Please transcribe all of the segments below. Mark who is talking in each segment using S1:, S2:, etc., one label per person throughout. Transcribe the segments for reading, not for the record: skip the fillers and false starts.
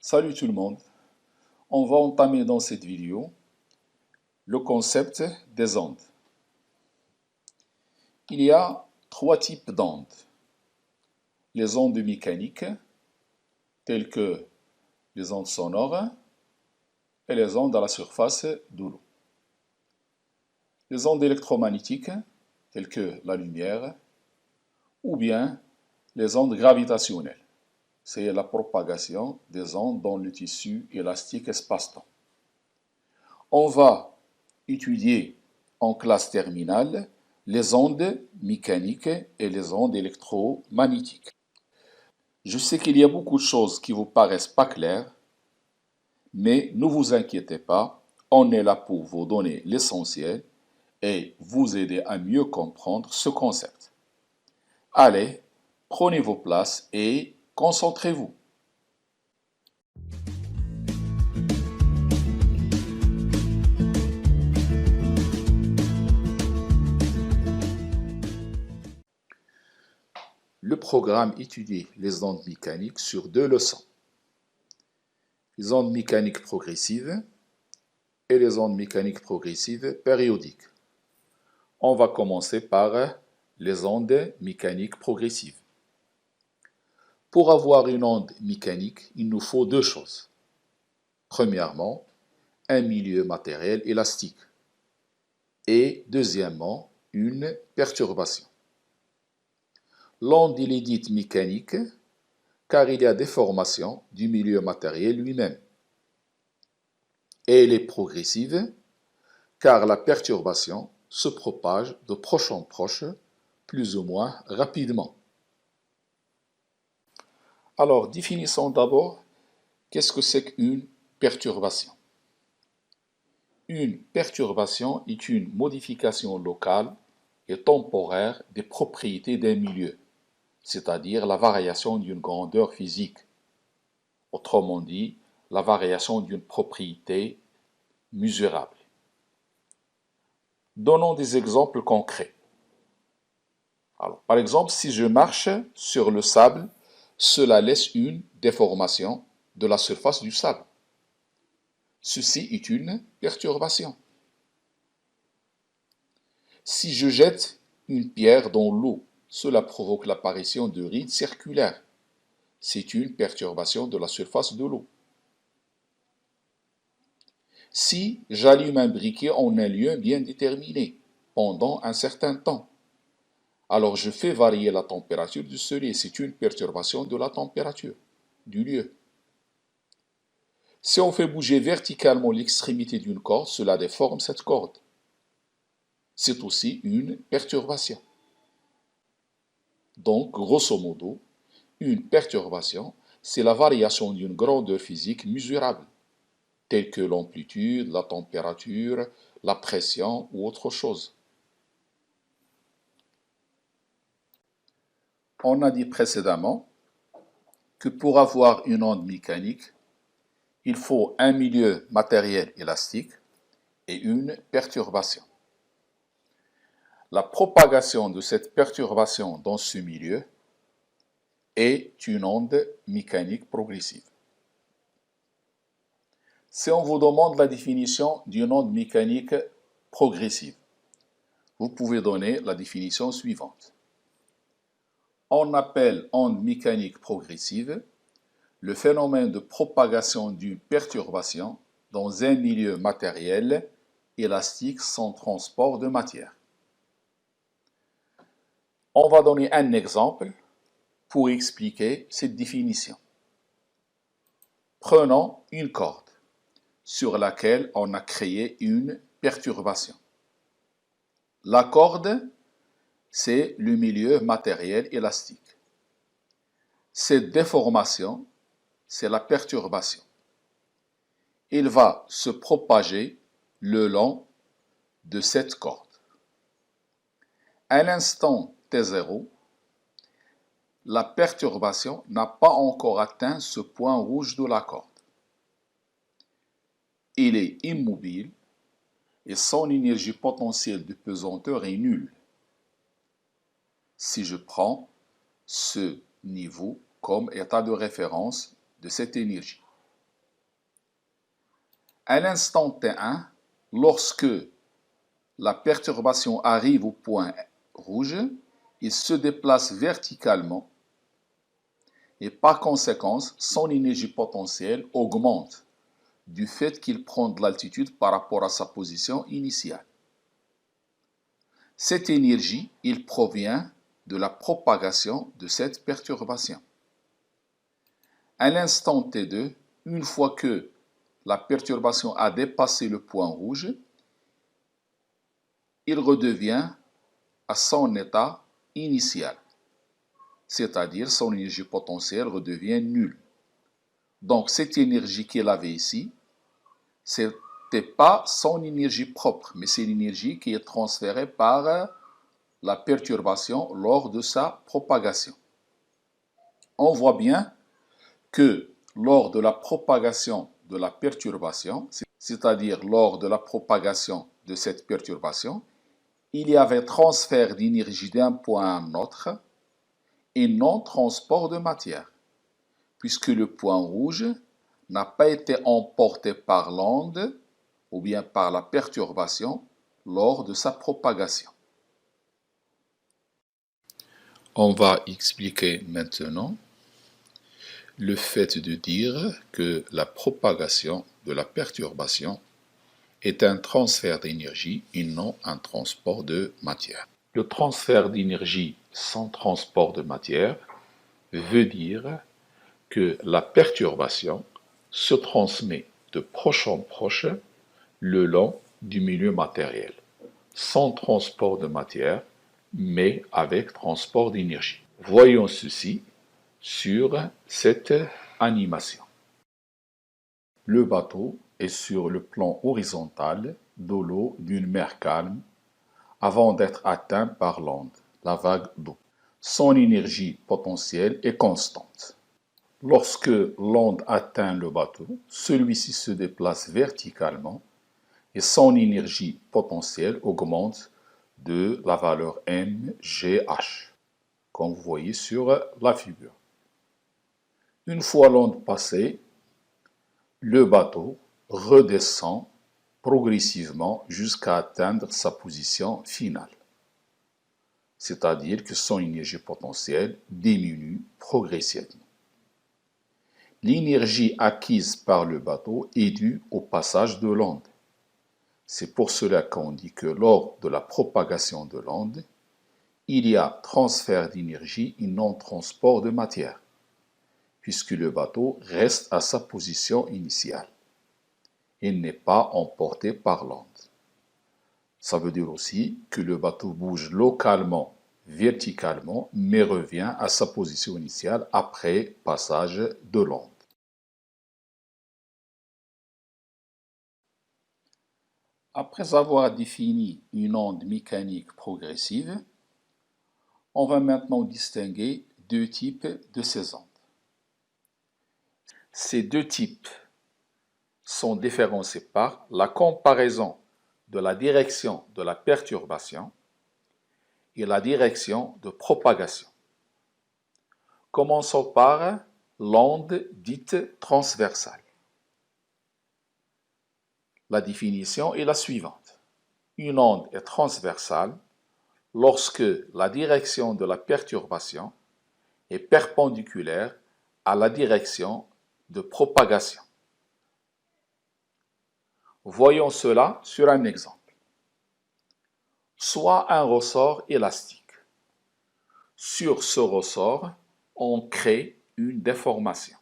S1: Salut tout le monde, on va entamer dans cette vidéo le concept des ondes. Il y a trois types d'ondes. Les ondes mécaniques, telles que les ondes sonores, et les ondes à la surface de l'eau. Les ondes électromagnétiques, telles que la lumière, ou bien les ondes gravitationnelles. C'est la propagation des ondes dans le tissu élastique espace-temps. On va étudier en classe terminale les ondes mécaniques et les ondes électromagnétiques. Je sais qu'il y a beaucoup de choses qui vous paraissent pas claires, mais ne vous inquiétez pas, on est là pour vous donner l'essentiel et vous aider à mieux comprendre ce concept. Allez, prenez vos places et concentrez-vous. Le programme étudie les ondes mécaniques sur deux leçons. Les ondes mécaniques progressives et les ondes mécaniques progressives périodiques. On va commencer par les ondes mécaniques progressives. Pour avoir une onde mécanique, il nous faut deux choses. Premièrement, un milieu matériel élastique. Et deuxièmement, une perturbation. L'onde est dite mécanique car il y a déformation du milieu matériel lui-même. Et elle est progressive car la perturbation se propage de proche en proche, plus ou moins rapidement. Alors, définissons d'abord qu'est-ce que c'est qu'une perturbation. Une perturbation est une modification locale et temporaire des propriétés d'un milieu, c'est-à-dire la variation d'une grandeur physique. Autrement dit, la variation d'une propriété mesurable. Donnons des exemples concrets. Alors, par exemple, si je marche sur le sable, cela laisse une déformation de la surface du sable. Ceci est une perturbation. Si je jette une pierre dans l'eau, cela provoque l'apparition de rides circulaires. C'est une perturbation de la surface de l'eau. Si j'allume un briquet en un lieu bien déterminé, pendant un certain temps, alors je fais varier la température du soleil. C'est une perturbation de la température du lieu. Si on fait bouger verticalement l'extrémité d'une corde, cela déforme cette corde. C'est aussi une perturbation. Donc, grosso modo, une perturbation, c'est la variation d'une grandeur physique mesurable, telle que l'amplitude, la température, la pression ou autre chose. On a dit précédemment que pour avoir une onde mécanique, il faut un milieu matériel élastique et une perturbation. La propagation de cette perturbation dans ce milieu est une onde mécanique progressive. Si on vous demande la définition d'une onde mécanique progressive, vous pouvez donner la définition suivante. On appelle onde mécanique progressive le phénomène de propagation d'une perturbation dans un milieu matériel élastique sans transport de matière. On va donner un exemple pour expliquer cette définition. Prenons une corde sur laquelle on a créé une perturbation. La corde, c'est le milieu matériel élastique. Cette déformation, c'est la perturbation. Il va se propager le long de cette corde. À l'instant T0, la perturbation n'a pas encore atteint ce point rouge de la corde. Il est immobile et son énergie potentielle de pesanteur est nulle. Si je prends ce niveau comme état de référence de cette énergie. À l'instant T1, lorsque la perturbation arrive au point rouge, il se déplace verticalement et par conséquent, son énergie potentielle augmente du fait qu'il prend de l'altitude par rapport à sa position initiale. Cette énergie, il provient de la propagation de cette perturbation. À l'instant T2, une fois que la perturbation a dépassé le point rouge, il redevient à son état initial, c'est-à-dire son énergie potentielle redevient nulle. Donc cette énergie qu'il avait ici, ce n'était pas son énergie propre, mais c'est l'énergie qui est transférée par la perturbation lors de sa propagation. On voit bien que lors de la propagation de la perturbation, c'est-à-dire lors de la propagation de cette perturbation, il y avait transfert d'énergie d'un point à un autre et non transport de matière, puisque le point rouge n'a pas été emporté par l'onde ou bien par la perturbation lors de sa propagation. On va expliquer maintenant le fait de dire que la propagation de la perturbation est un transfert d'énergie et non un transport de matière. Le transfert d'énergie sans transport de matière veut dire que la perturbation se transmet de proche en proche le long du milieu matériel, sans transport de matière, mais avec transport d'énergie. Voyons ceci sur cette animation. Le bateau est sur le plan horizontal de l'eau d'une mer calme avant d'être atteint par l'onde, la vague d'eau. Son énergie potentielle est constante. Lorsque l'onde atteint le bateau, celui-ci se déplace verticalement et son énergie potentielle augmente de la valeur mgh, comme vous voyez sur la figure. Une fois l'onde passée, le bateau redescend progressivement jusqu'à atteindre sa position finale, c'est-à-dire que son énergie potentielle diminue progressivement. L'énergie acquise par le bateau est due au passage de l'onde. C'est pour cela qu'on dit que lors de la propagation de l'onde, il y a transfert d'énergie et non transport de matière, puisque le bateau reste à sa position initiale. Il n'est pas emporté par l'onde. Ça veut dire aussi que le bateau bouge localement, verticalement, mais revient à sa position initiale après passage de l'onde. Après avoir défini une onde mécanique progressive, on va maintenant distinguer deux types de ces ondes. Ces deux types sont différenciés par la comparaison de la direction de la perturbation et la direction de propagation. Commençons par l'onde dite transversale. La définition est la suivante. Une onde est transversale lorsque la direction de la perturbation est perpendiculaire à la direction de propagation. Voyons cela sur un exemple. Soit un ressort élastique. Sur ce ressort, on crée une déformation.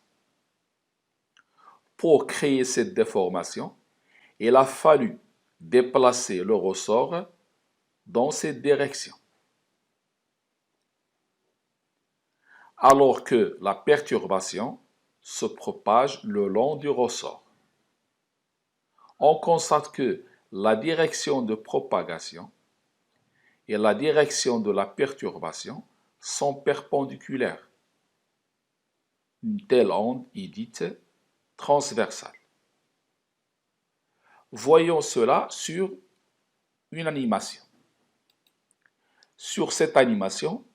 S1: Pour créer cette déformation, il a fallu déplacer le ressort dans cette direction. Alors que la perturbation se propage le long du ressort. On constate que la direction de propagation et la direction de la perturbation sont perpendiculaires. Une telle onde est dite transversale. Voyons cela sur une animation. Sur cette animation,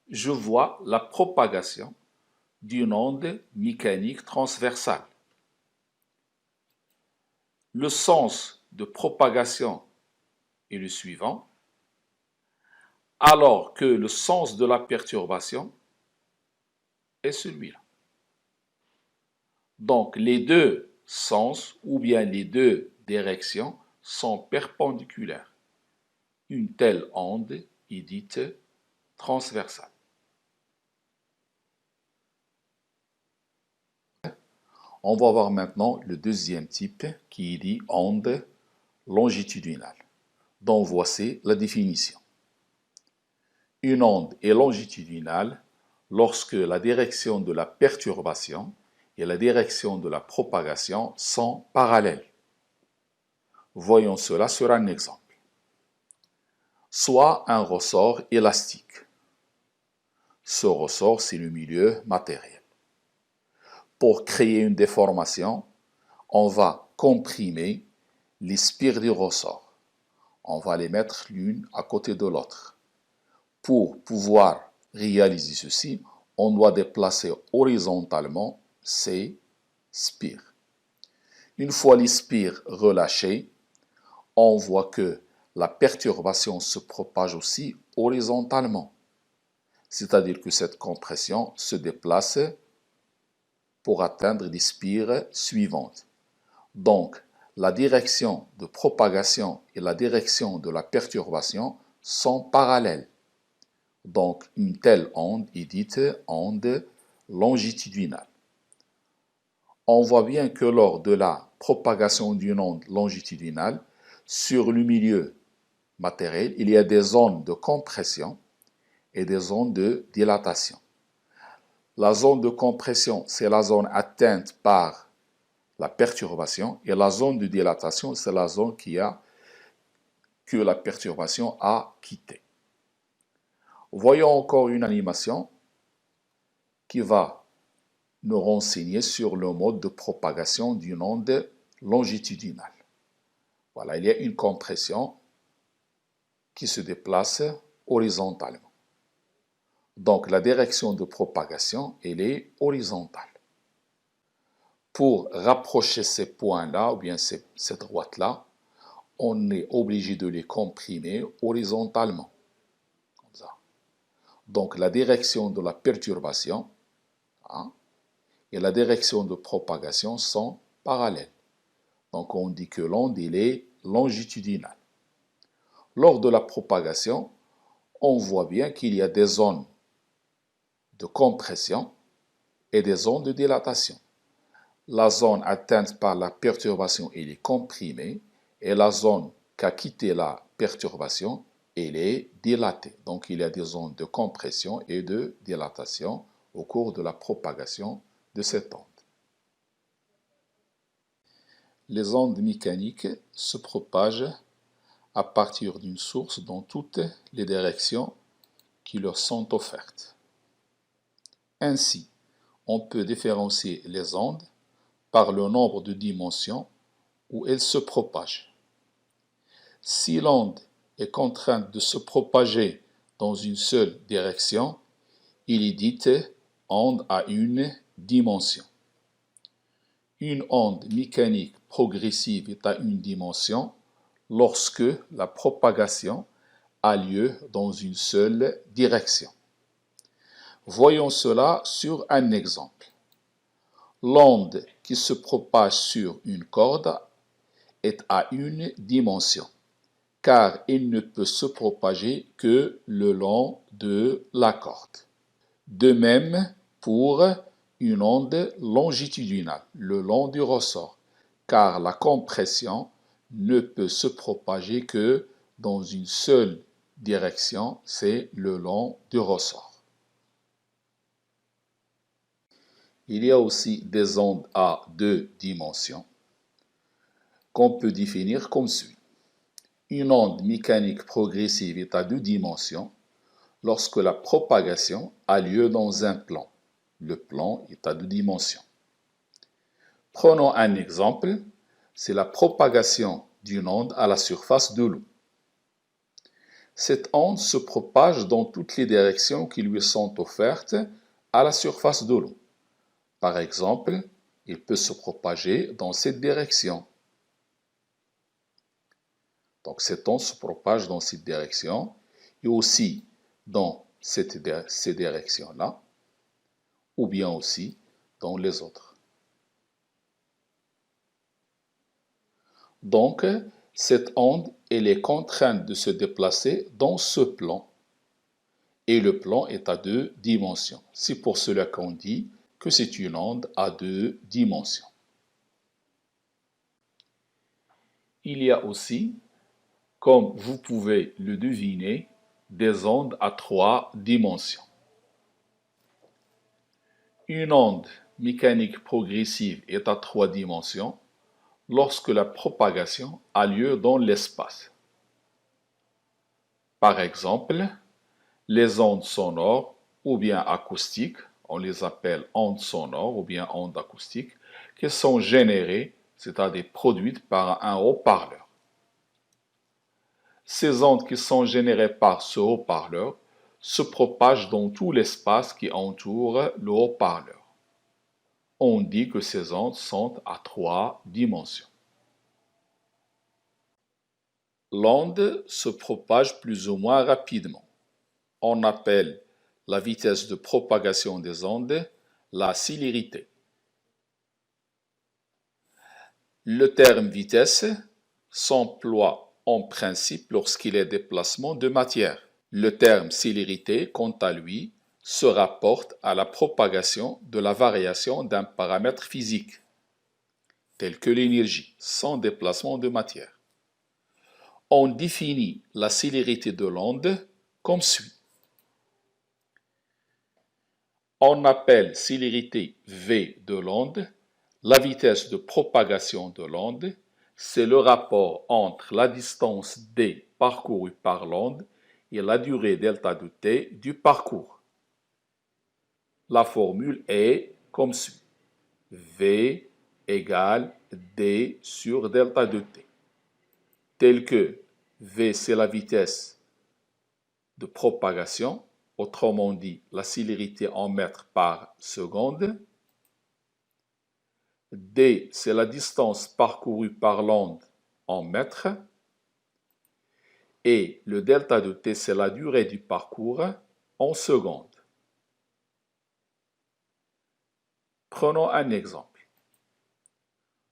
S1: je vois la propagation d'une onde mécanique transversale. le sens de propagation est le suivant, alors que le sens de la perturbation est celui-là. Donc, les deux sens ou bien les deux directions sont perpendiculaires. Une telle onde est dite transversale. On va voir maintenant le deuxième type qui est dit onde longitudinale, dont voici la définition. Une onde est longitudinale lorsque la direction de la perturbation et la direction de la propagation sont parallèles. Voyons cela sur un exemple. Soit un ressort élastique. Ce ressort, c'est le milieu matériel. Pour créer une déformation, on va comprimer les spires du ressort. On va les mettre l'une à côté de l'autre. Pour pouvoir réaliser ceci, on doit déplacer horizontalement ces spires. Une fois les spires relâchées, on voit que la perturbation se propage aussi horizontalement. C'est-à-dire que cette compression se déplace pour atteindre les spires suivantes. Donc, la direction de propagation et la direction de la perturbation sont parallèles. Donc, une telle onde est dite onde longitudinale. On voit bien que lors de la propagation d'une onde longitudinale, sur le milieu matériel, il y a des zones de compression et des zones de dilatation. La zone de compression, c'est la zone atteinte par la perturbation et la zone de dilatation, c'est la zone que la perturbation a quittée. Voyons encore une animation qui va nous renseigner sur le mode de propagation d'une onde longitudinale. Voilà, il y a une compression qui se déplace horizontalement. Donc, la direction de propagation, elle est horizontale. Pour rapprocher ces points-là, ou bien ces droites-là, on est obligé de les comprimer horizontalement. Comme ça. Donc, la direction de la perturbation et la direction de propagation sont parallèles. Donc, on dit que l'onde, elle est longitudinale. Lors de la propagation, on voit bien qu'il y a des zones de compression et des zones de dilatation. La zone atteinte par la perturbation, elle est comprimée, et la zone qui a quitté la perturbation, elle est dilatée. Donc, il y a des zones de compression et de dilatation au cours de la propagation de cette onde. Les ondes mécaniques se propagent à partir d'une source dans toutes les directions qui leur sont offertes. Ainsi, on peut différencier les ondes par le nombre de dimensions où elles se propagent. Si l'onde est contrainte de se propager dans une seule direction, il est dit onde à une dimension. Une onde mécanique progressive est à une dimension lorsque la propagation a lieu dans une seule direction. Voyons cela sur un exemple. L'onde qui se propage sur une corde est à une dimension, car il ne peut se propager que le long de la corde. De même pour une onde longitudinale, le long du ressort, car la compression ne peut se propager que dans une seule direction, c'est le long du ressort. Il y a aussi des ondes à deux dimensions qu'on peut définir comme suit. Une onde mécanique progressive est à deux dimensions lorsque la propagation a lieu dans un plan. Le plan est à deux dimensions. Prenons un exemple, c'est la propagation d'une onde à la surface de l'eau. Cette onde se propage dans toutes les directions qui lui sont offertes à la surface de l'eau. Par exemple, il peut se propager dans cette direction. Donc cette onde se propage dans cette direction et aussi dans ces directions-là, ou bien aussi dans les autres. Donc, cette onde, elle est contrainte de se déplacer dans ce plan. Et le plan est à 2 dimensions. C'est pour cela qu'on dit que c'est une onde à 2 dimensions. Il y a aussi, comme vous pouvez le deviner, des ondes à 3 dimensions. Une onde mécanique progressive est à 3 dimensions lorsque la propagation a lieu dans l'espace. Par exemple, les ondes sonores ou bien acoustiques, on les appelle ondes sonores ou bien ondes acoustiques, qui sont générées, c'est-à-dire produites par un haut-parleur. Ces ondes qui sont générées par ce haut-parleur se propagent dans tout l'espace qui entoure le haut-parleur. On dit que ces ondes sont à 3 dimensions. L'onde se propage plus ou moins rapidement. On appelle la vitesse de propagation des ondes la célérité. Le terme vitesse s'emploie en principe lorsqu'il est déplacement de matière. Le terme célérité, quant à lui, se rapporte à la propagation de la variation d'un paramètre physique, tel que l'énergie, sans déplacement de matière. On définit la célérité de l'onde comme suit. On appelle célérité V de l'onde la vitesse de propagation de l'onde. C'est le rapport entre la distance d parcourue par l'onde et la durée delta de t du parcours. La formule est comme suit. V égale d sur delta de t, tel que V c'est la vitesse de propagation, autrement dit la célérité en mètres par seconde. D, c'est la distance parcourue par l'onde en mètres. Et le delta de t, c'est la durée du parcours en secondes. Prenons un exemple.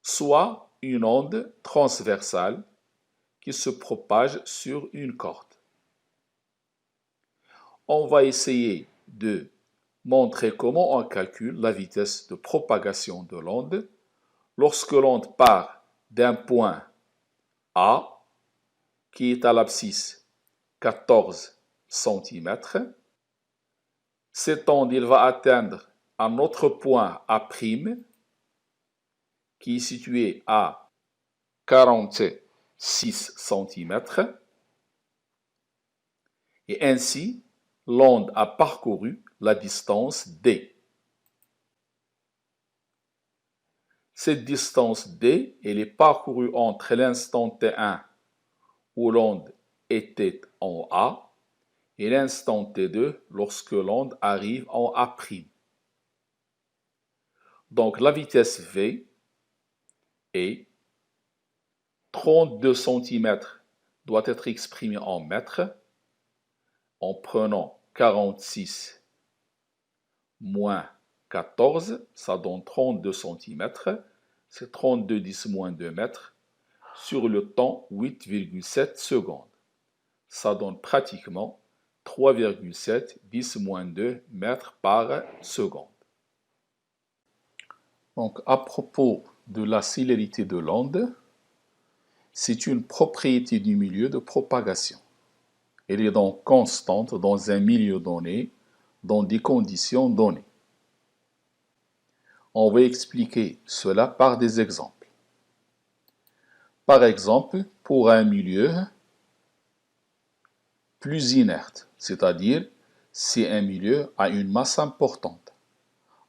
S1: Soit une onde transversale qui se propage sur une corde. On va essayer de montrer comment on calcule la vitesse de propagation de l'onde lorsque l'onde part d'un point A qui est à l'abscisse 14 cm. Cette onde il va atteindre un autre point A' qui est situé à 46 cm. Et ainsi, l'onde a parcouru la distance D. Cette distance D, elle est parcourue entre l'instant T1 où l'onde était en A et l'instant T2 lorsque l'onde arrive en A'. Donc la vitesse V est 32 cm doit être exprimée en mètres en prenant 46 moins 14, ça donne 32 cm, c'est 32 10 moins 2 mètres, sur le temps 8,7 secondes. Ça donne pratiquement 3,7 10 moins 2 mètres par seconde. Donc à propos de la célérité de l'onde, c'est une propriété du milieu de propagation. Elle est donc constante dans un milieu donné, dans des conditions données. On va expliquer cela par des exemples. Par exemple, pour un milieu plus inerte, c'est-à-dire si un milieu a une masse importante,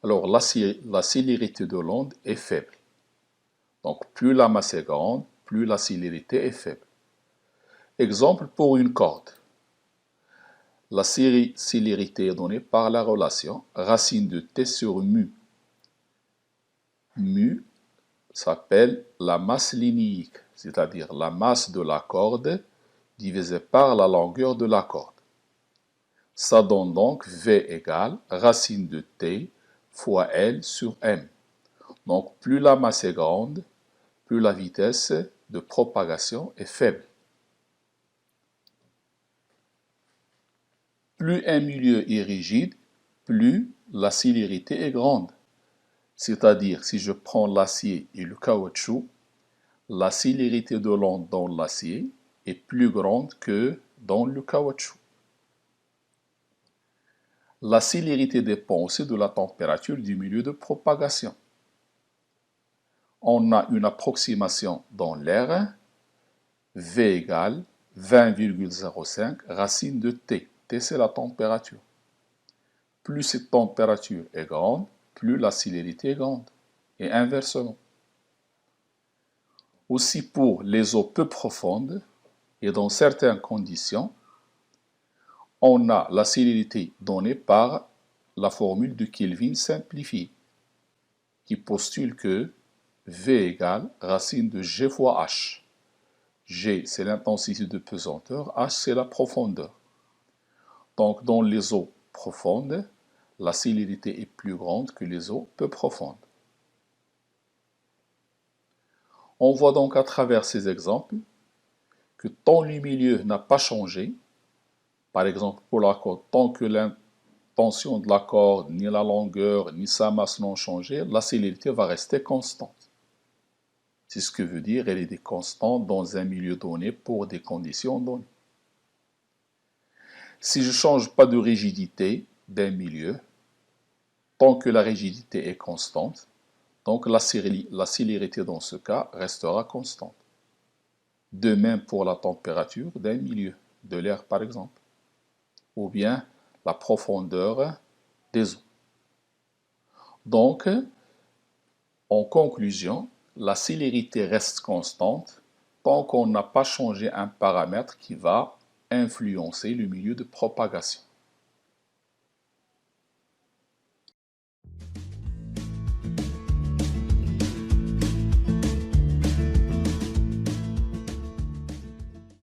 S1: alors la célérité de l'onde est faible. Donc plus la masse est grande, plus la célérité est faible. Exemple pour une corde. La célérité est donnée par la relation racine de t sur mu. Mu s'appelle la masse linéique, c'est-à-dire la masse de la corde divisé par la longueur de la corde. Ça donne donc V égale racine de T fois L sur M. Donc plus la masse est grande, plus la vitesse de propagation est faible. Plus un milieu est rigide, plus la célérité est grande. C'est-à-dire, si je prends l'acier et le caoutchouc, la célérité de l'onde dans l'acier est plus grande que dans le caoutchouc. La célérité dépend aussi de la température du milieu de propagation. On a une approximation dans l'air, V égale 20,05 racine de T. T, c'est la température. Plus cette température est grande, plus la célérité est grande, et inversement. Aussi pour les eaux peu profondes, et dans certaines conditions, on a la célérité donnée par la formule de Kelvin simplifiée, qui postule que V égale racine de G fois H. G, c'est l'intensité de pesanteur, H, c'est la profondeur. Donc, dans les eaux profondes, la célérité est plus grande que les eaux peu profondes. On voit donc à travers ces exemples que tant le milieu n'a pas changé, par exemple pour la corde, tant que l'intention de la corde, ni la longueur, ni sa masse n'ont changé, la célérité va rester constante. C'est ce que veut dire elle est constante dans un milieu donné pour des conditions données. Si je ne change pas de rigidité d'un milieu, tant que la rigidité est constante, donc la célérité dans ce cas restera constante. De même pour la température d'un milieu, de l'air par exemple, ou bien la profondeur des eaux. Donc, en conclusion, la célérité reste constante tant qu'on n'a pas changé un paramètre qui va influencer le milieu de propagation.